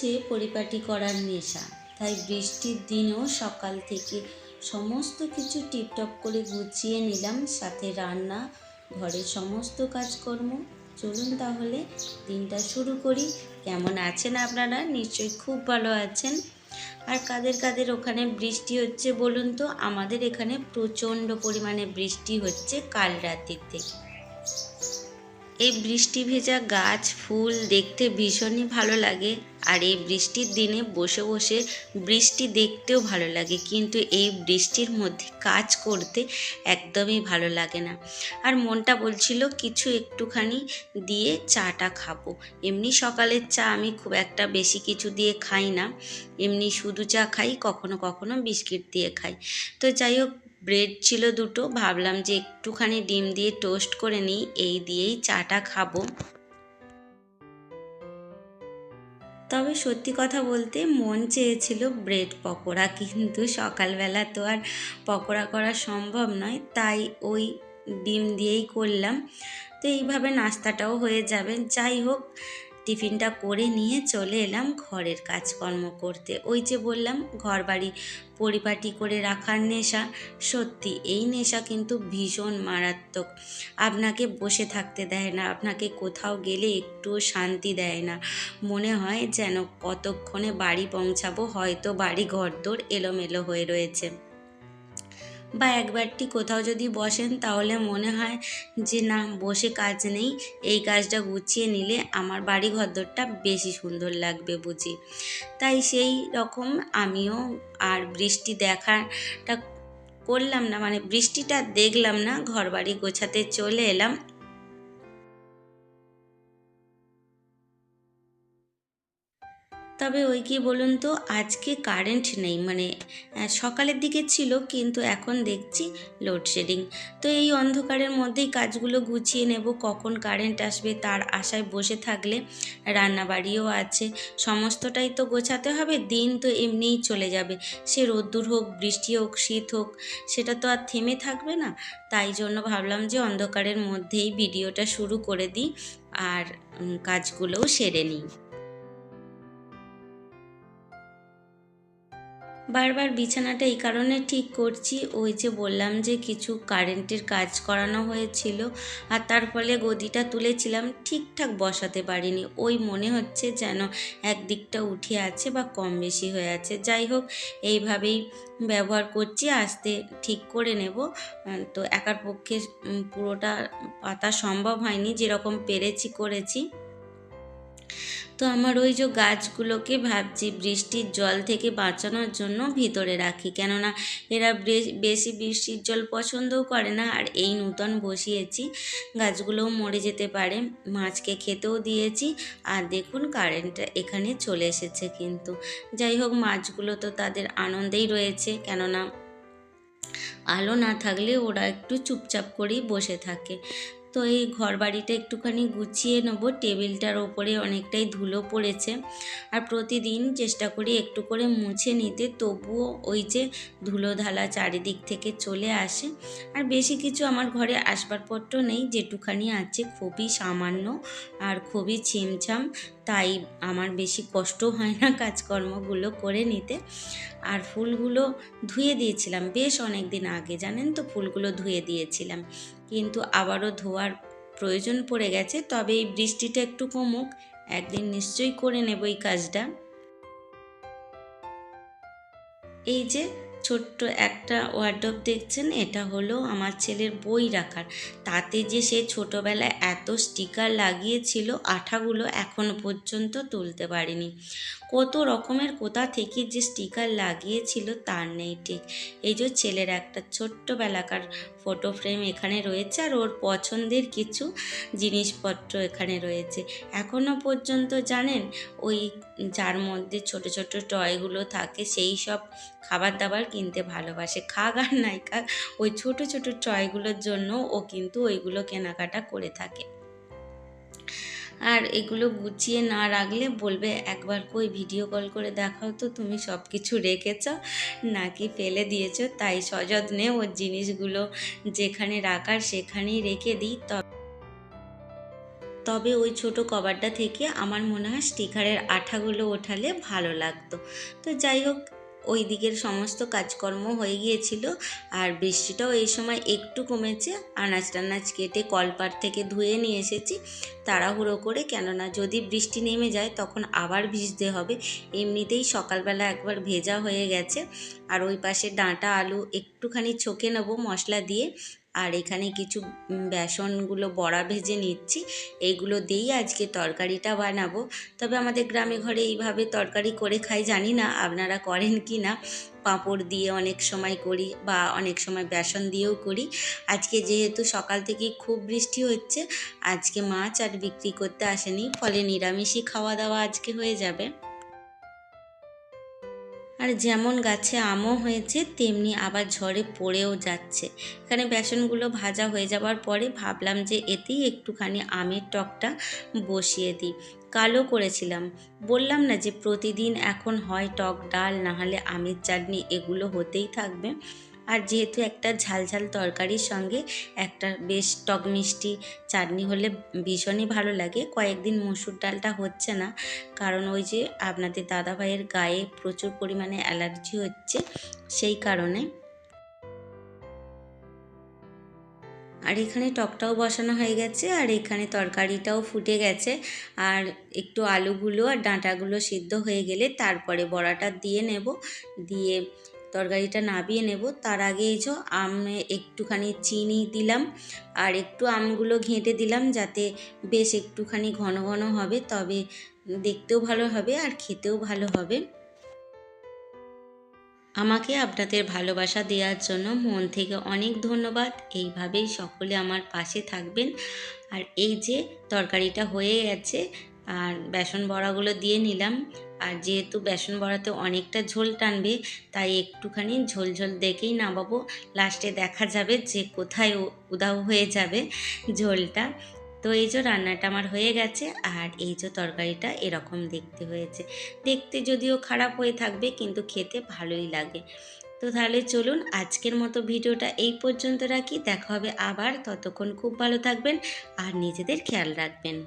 চলছে পরিপাটি করার নেশা, তাই বৃষ্টির দিনেও সকাল থেকে সমস্ত কিছু টিপটপ করে গুছিয়ে নিলাম, সাথে রান্না, ঘরের সমস্ত কাজকর্ম। চলুন তাহলে দিনটা শুরু করি। কেমন আছেন আপনারা? নিশ্চয়ই খুব ভালো আছেন। আর কাদের কাদের ওখানে বৃষ্টি হচ্ছে বলুন তো? আমাদের এখানে প্রচণ্ড পরিমাণে বৃষ্টি হচ্ছে কাল রাতের থেকে। এই বৃষ্টি ভেজা গাছ ফুল দেখতে ভীষণই ভালো লাগে, আর এই বৃষ্টির দিনে বসে বসে বৃষ্টি দেখতেও ভালো লাগে, কিন্তু এই বৃষ্টির মধ্যে কাজ করতে একদমই ভালো লাগে না। আর মনটা বলছিল কিছু একটুখানি দিয়ে চাটা খাবো। এমনি সকালের চা আমি খুব একটা বেশি কিছু দিয়ে খাই না, এমনি শুধু চা খাই, কখনো কখনো বিস্কিট দিয়ে খাই। তো যাই হোক, ব্রেড ছিল দুটো, ভাবলাম যে একটুখানি ডিম দিয়ে টোস্ট করে নিই, এই দিয়েই চাটা খাবো। তবে সত্যি কথা বলতে মন চেয়েছিল ব্রেড পকোড়া, কিন্তু সকালবেলা তো আর পকোড়া করা সম্ভব নয়, তাই ওই ডিম দিয়েই করলাম। তো এইভাবে নাস্তাটাও হয়ে যাবে। যাই হোক, টিফিনটা করে নিয়ে চলে এলাম ঘরের কাজকর্ম করতে। ওই যে বললাম, ঘর বাড়ি পরিপাটি করে রাখার নেশা, সত্যি এই নেশা কিন্তু ভীষণ মারাত্মক। আপনাকে বসে থাকতে দেয় না, আপনাকে কোথাও গেলে একটুও শান্তি দেয় না। মনে হয় যেন কতক্ষণে বাড়ি পৌঁছাবো, হয়তো বাড়ি ঘরদোর এলোমেলো হয়ে রয়েছে। বা একবারটি কোথাও যদি বসেন তাহলে মনে হয় যে না, বসে কাজ নেই, এই কাজটা গুছিয়ে নিলে আমার বাড়ি ঘরদোরটা বেশি সুন্দর লাগবে বুঝি। তাই সেই রকম আমিও আর বৃষ্টি দেখাটা করলাম না, মানে বৃষ্টিটা দেখলাম না, ঘর বাড়ি গোছাতে চলে এলাম। তবে ওই কি বলুন তো, আজকে কারেন্ট নেই, মানে সকালের দিকে ছিল, কিন্তু এখন দেখছি লোডশেডিং। তো এই অন্ধকারের মধ্যেই কাজগুলো গুছিয়ে নেব, কখন কারেন্ট আসবে তার আশায় বসে থাকলে রান্নাবাড়িও আছে, সমস্তটাই তো গোছাতে হবে। দিন তো এমনিই চলে যাবে, সে রোদ্দুর হোক, বৃষ্টি হোক, শীত হোক, সেটা তো আর থেমে থাকবে না। তাই জন্য ভাবলাম যে অন্ধকারের মধ্যেই ভিডিওটা শুরু করে দিই আর কাজগুলোও সেরে নিই। বারবার বিছানাটা এই কারণে ঠিক করছি, ওই যে বললাম যে কিছু কারেন্টের কাজ করানো হয়েছিল, আর তার ফলে গদিটা তুলেছিলাম, ঠিকঠাক বসাতে পারিনি। ওই মনে হচ্ছে যেন একদিকটা উঠে আছে বা কম বেশি হয়ে আছে। যাই হোক, এইভাবেই ব্যবহার করছি, আস্তে ঠিক করে নেব। তো একার পক্ষে পুরোটা পাতা সম্ভব হয়নি, যেরকম পেরেছি করেছি। তো আমার ওই যে গাছগুলোকে ভাবছি বৃষ্টির জল থেকে বাঁচানোর জন্য ভিতরে রাখি, কেননা এরা বেশি বৃষ্টির জল পছন্দও করে না। আর এই নূতন বসিয়েছি, গাছগুলোও মরে যেতে পারে। মাছকে খেতেও দিয়েছি, আর দেখুন কারেন্টটা এখানে চলে এসেছে। কিন্তু যাই হোক, মাছগুলো তো তাদের আনন্দেই রয়েছে, কেননা আলো না থাকলে ওরা একটু চুপচাপ করেই বসে থাকে। তো এই ঘর বাড়িটা একটুখানি গুছিয়ে নেবো, টেবিলটার ওপরে অনেকটাই ধুলো পড়েছে, আর প্রতিদিন চেষ্টা করি একটু করে মুছে নিতে, তবুও ওই যে ধুলো ধালা চারিদিক থেকে চলে আসে। আর বেশি কিছু আমার ঘরে আসবাবপত্র নেই, যেটুখানি আছে খুবই সামান্য আর খুবই ছিমছাম, তাই আমার বেশি কষ্ট হয় না কাজকর্মগুলো করে নিতে। আর ফুলগুলো ধুয়ে দিয়েছিলাম বেশ অনেক দিন আগে, জানেন তো, ফুলগুলো ধুয়ে দিয়েছিলাম, কিন্তু আবারও ধোয়ার প্রয়োজন পড়ে গেছে। তবে এই বৃষ্টিটা একটু কমুক, একদিন নিশ্চয়ই করে নেব এই কাজটা। এই যে ছোট্ট একটা ওয়ার্ডরোব দেখছেন, এটা হলো আমার ছেলের বই রাখার। তাতে যে সে ছোটোবেলায় এত স্টিকার লাগিয়েছিল, আঠাগুলো এখনো পর্যন্ত তুলতে পারিনি। কত রকমের কোথা থেকে যে স্টিকার লাগিয়েছিল তার নেই ঠিক। এই যে ছেলের একটা ছোট্টবেলাকার ফটো ফ্রেম এখানে রয়েছে, আর ওর পছন্দের কিছু জিনিসপত্র এখানে রয়েছে। এখনও পর্যন্ত জানেন, ওই যার মধ্যে ছোট ছোট টয়গুলো থাকে, সেই সব খাবার দাবার কিনতে ভালোবাসে। খাক আর নাই খাক, ওই ছোট ছোট টয়গুলোর জন্য ও কিন্তু ওইগুলো কেনাকাটা করে থাকে। আর এগুলো গুছিয়ে না রাখলে বলবে, একবার কই ভিডিও কল করে দেখাও তো তুমি সব কিছু রেখেছ নাকি ফেলে দিয়েছো। তাই সযত্নে ওর জিনিসগুলো যেখানে রাখার সেখানেই রেখে দিই। তবে ওই ছোট কভারটা থেকে আমার মনে হয় স্টিকারের আঠাগুলো ওঠালে ভালো লাগতো। তো যাই হোক, ওই দিকের সমস্ত কাজকর্ম হয়ে গিয়েছিল, আর বৃষ্টিটাও এই সময় একটু কমেছে। আনাজ টানাজ কেটে কলপাড় থেকে ধুয়ে নিয়ে এসেছি তাড়াহুড়ো করে, কেননা যদি বৃষ্টি নেমে যায় তখন আবার ভিজতে হবে। এমনিতেই সকালবেলা একবার ভেজা হয়ে গেছে। আর ওই পাশে ডাঁটা আলু একটুখানি ছকে নেবো মশলা দিয়ে, আর এখানে কিছু বেসনগুলো বড়া ভেজে নিচ্ছি। এইগুলো দিয়েই আজকে তরকারিটা বানাবো। তবে আমাদের গ্রামে ঘরে এইভাবে তরকারি করে খাই, জানি না আপনারা করেন কি না। পাঁপড় দিয়ে অনেক সময় করি, বা অনেক সময় বেসন দিয়েও করি। আজকে যেহেতু সকাল থেকেই খুব বৃষ্টি হচ্ছে, আজকে মাছ আর বিক্রি করতে আসেনি, ফলে নিরামিষই খাওয়া দাওয়া আজকে হয়ে যাবে। আর যেমন গাছে আমও হয়েছে তেমনি আবার ঝড়ে পড়েও যাচ্ছে। এখানে বেসনগুলো ভাজা হয়ে যাওয়ার পরে ভাবলাম যে এতেই একটুখানি আমের টকটা বসিয়ে দিই। কালও করেছিলাম, বললাম না যে প্রতিদিন এখন হয় টক ডাল, নাহলে আমের চাটনি, এগুলো হতেই থাকবে। আর যেহেতু একটা ঝালঝাল তরকারির সঙ্গে একটা বেশ টক মিষ্টি চাটনি হলে ভীষণই ভালো লাগে। কয়েকদিন মসুর ডালটা হচ্ছে না, কারণ ওই যে আপনাদের দাদাভাইয়ের গায়ে প্রচুর পরিমাণে অ্যালার্জি হচ্ছে, সেই কারণে। আর এখানে টকটাও বসানো হয়ে গেছে, আর এখানে তরকারিটাও ফুটে গেছে। আর একটু আলুগুলো আর ডাঁটাগুলো সিদ্ধ হয়ে গেলে তারপরে বড়াটা দিয়ে নেব, দিয়ে তরকারিটা নাবিয়ে নেব। তার আগে এই যে আমে একটুখানি চিনি দিলাম, আর একটু আমগুলো ঘেঁটে দিলাম যাতে বেশ একটুখানি ঘন ঘন হবে, তবে দেখতেও ভালো হবে আর খেতেও ভালো হবে। আমাকে আপনাদের ভালোবাসা দেওয়ার জন্য মন থেকে অনেক ধন্যবাদ। এইভাবেই সকলে আমার পাশে থাকবেন। আর এই যে তরকারিটা হয়ে গেছে, আর বেসন বড়াগুলো দিয়ে নিলাম। আর যেহেতু বেসন বড়াতে অনেকটা ঝোল টানবে, তাই একটুখানি ঝোল ঝোল দেখেই নামাবো। লাস্টে দেখা যাবে যে কোথায় উধাও হয়ে যাবে ঝোলটা। তো এই যে রান্নাটা আমার হয়ে গেছে, আর এই যে তরকারিটা এরকম দেখতে হয়েছে। দেখতে যদিও খারাপ হয়ে থাকবে, কিন্তু খেতে ভালোই লাগে। তো তাহলে চলুন আজকের মতো ভিডিওটা এই পর্যন্ত রাখি। দেখা হবে আবার, ততক্ষণ খুব ভালো থাকবেন আর নিজেদের খেয়াল রাখবেন।